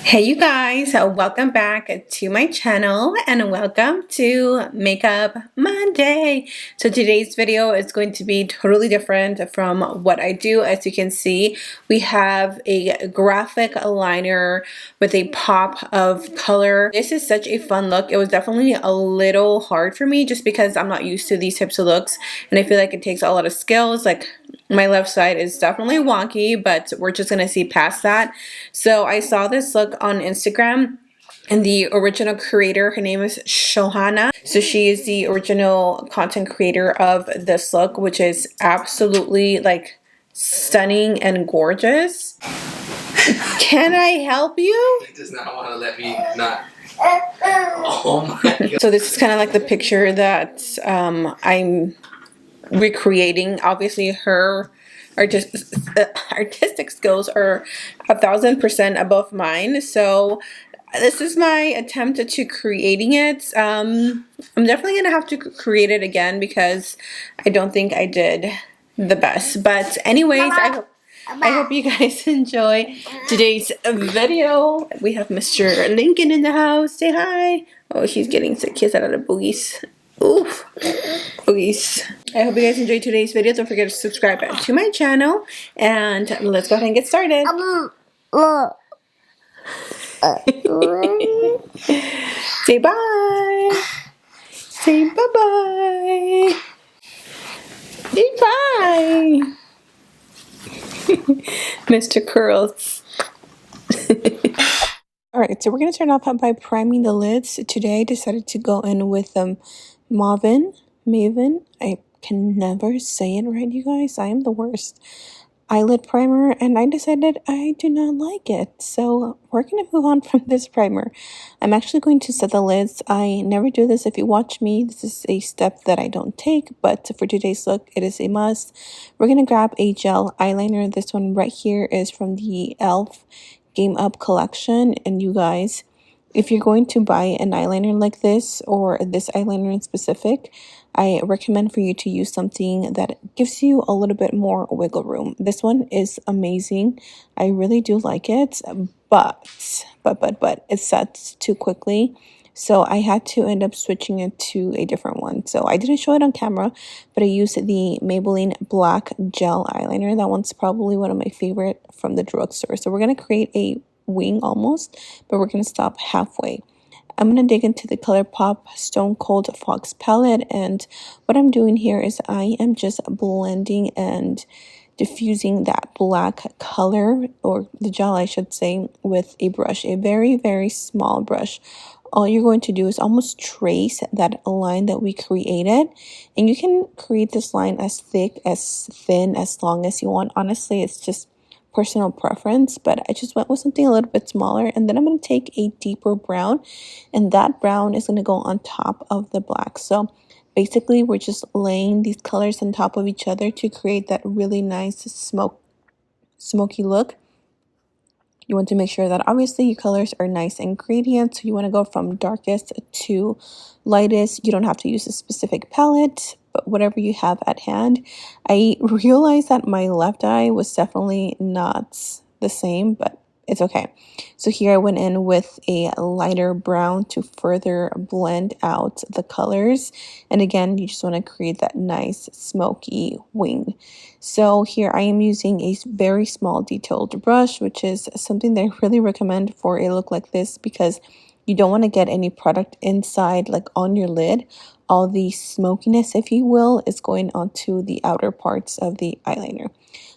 Hey you guys, welcome back to my channel and welcome to Makeup Monday. So today's video is going to be totally different from what I do. As you can see, we have a graphic liner with a pop of color. This is such a fun look. It was definitely a little hard for me just because I'm not used to these types of looks, and I feel like it takes a lot of skills. Like, my left side is definitely wonky, but we're just gonna see past that. So I saw this look on Instagram, and the original creator, her name is Shohana. So she is the original content creator of this look, which is absolutely like stunning and gorgeous. Can I help you? He does not want to let me not. Oh my god. So this is kind of like the picture that I'm recreating. Obviously her artistic skills are 1,000% above mine, so this is my attempt to creating it. I'm definitely gonna have to create it again because I don't think I did the best, but anyways, I hope you guys enjoy today's video. We have Mr. Lincoln in the house. Say hi. Oh, she's getting sick kiss out of the boogies. Oof. Boogies. I hope you guys enjoyed today's video. Don't forget to subscribe to my channel. And let's go ahead and get started. Say bye. Say bye-bye. Say bye. Mr. Curls. Alright, so we're going to start off by priming the lids. Today I decided to go in with Maven. I can never say it right, you guys. I am the worst. Eyelid primer, and I decided I do not like it. So we're going to move on from this primer. I'm actually going to set the lids. I never do this. If you watch me, this is a step that I don't take, but for today's look, it is a must. We're going to grab a gel eyeliner. This one right here is from the e.l.f. Game Up collection, and you guys, if you're going to buy an eyeliner like this, or this eyeliner in specific, I recommend for you to use something that gives you a little bit more wiggle room. This one is amazing. I really do like it, but it sets too quickly. So I had to end up switching it to a different one. So I didn't show it on camera, but I used the Maybelline Black Gel Eyeliner. That one's probably one of my favorite from the drugstore. So we're going to create a wing almost, but we're going to stop halfway. I'm going to dig into the ColourPop Stone Cold Fox palette, and what I'm doing here is I am just blending and diffusing that black color, or the gel I should say, with a brush, a very, very small brush. All you're going to do is almost trace that line that we created, and you can create this line as thick, as thin, as long as you want. Honestly, it's just personal preference, but I just went with something a little bit smaller. And then I'm going to take a deeper brown, and that brown is going to go on top of the black. So basically we're just laying these colors on top of each other to create that really nice smoky look. You want to make sure that obviously your colors are nice and gradient, so you want to go from darkest to lightest. You don't have to use a specific palette, but whatever you have at hand. I realized that my left eye was definitely not the same, but it's okay. So here I went in with a lighter brown to further blend out the colors. And again, you just want to create that nice smoky wing. So here I am using a very small detailed brush, which is something that I really recommend for a look like this, because you don't want to get any product inside, like on your lid. All the smokiness, if you will, is going onto the outer parts of the eyeliner.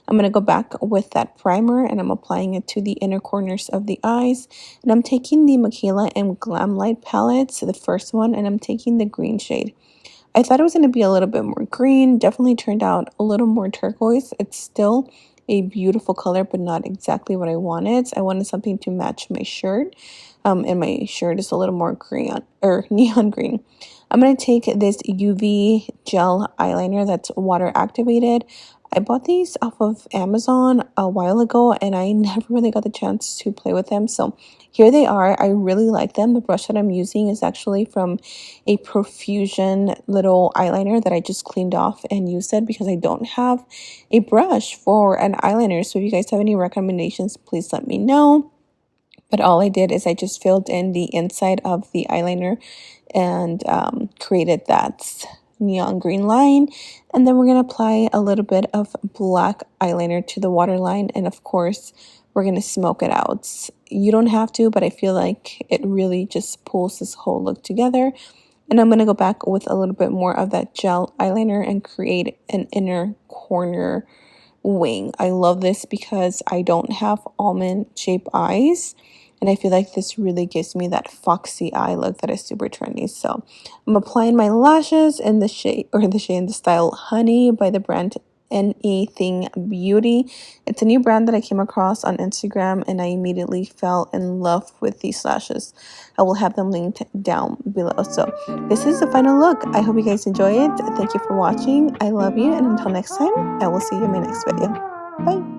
I'm going to go back with that primer, and I'm applying it to the inner corners of the eyes. And I'm taking the Michaela M Glam Light palette, so the first one, and I'm taking the green shade. I thought it was going to be a little bit more green. Definitely turned out a little more turquoise. It's still a beautiful color, but not exactly what I wanted. I wanted something to match my shirt. And my shirt is a little more green, or neon green. I'm going to take this UV gel eyeliner that's water activated. I bought these off of Amazon a while ago, and I never really got the chance to play with them. So here they are. I really like them. The brush that I'm using is actually from a Profusion little eyeliner that I just cleaned off and used it because I don't have a brush for an eyeliner. So if you guys have any recommendations, please let me know. But all I did is I just filled in the inside of the eyeliner and created that neon green line. And then we're going to apply a little bit of black eyeliner to the waterline. And of course, we're going to smoke it out. You don't have to, but I feel like it really just pulls this whole look together. And I'm going to go back with a little bit more of that gel eyeliner and create an inner corner wing. I love this because I don't have almond shaped eyes. And I feel like this really gives me that foxy eye look that is super trendy. So I'm applying my lashes in the shade in the style Honey by the brand Anything Beauty. It's a new brand that I came across on Instagram and I immediately fell in love with these lashes. I will have them linked down below. So this is the final look. I hope you guys enjoy it. Thank you for watching. I love you, and until next time, I will see you in my next video. Bye.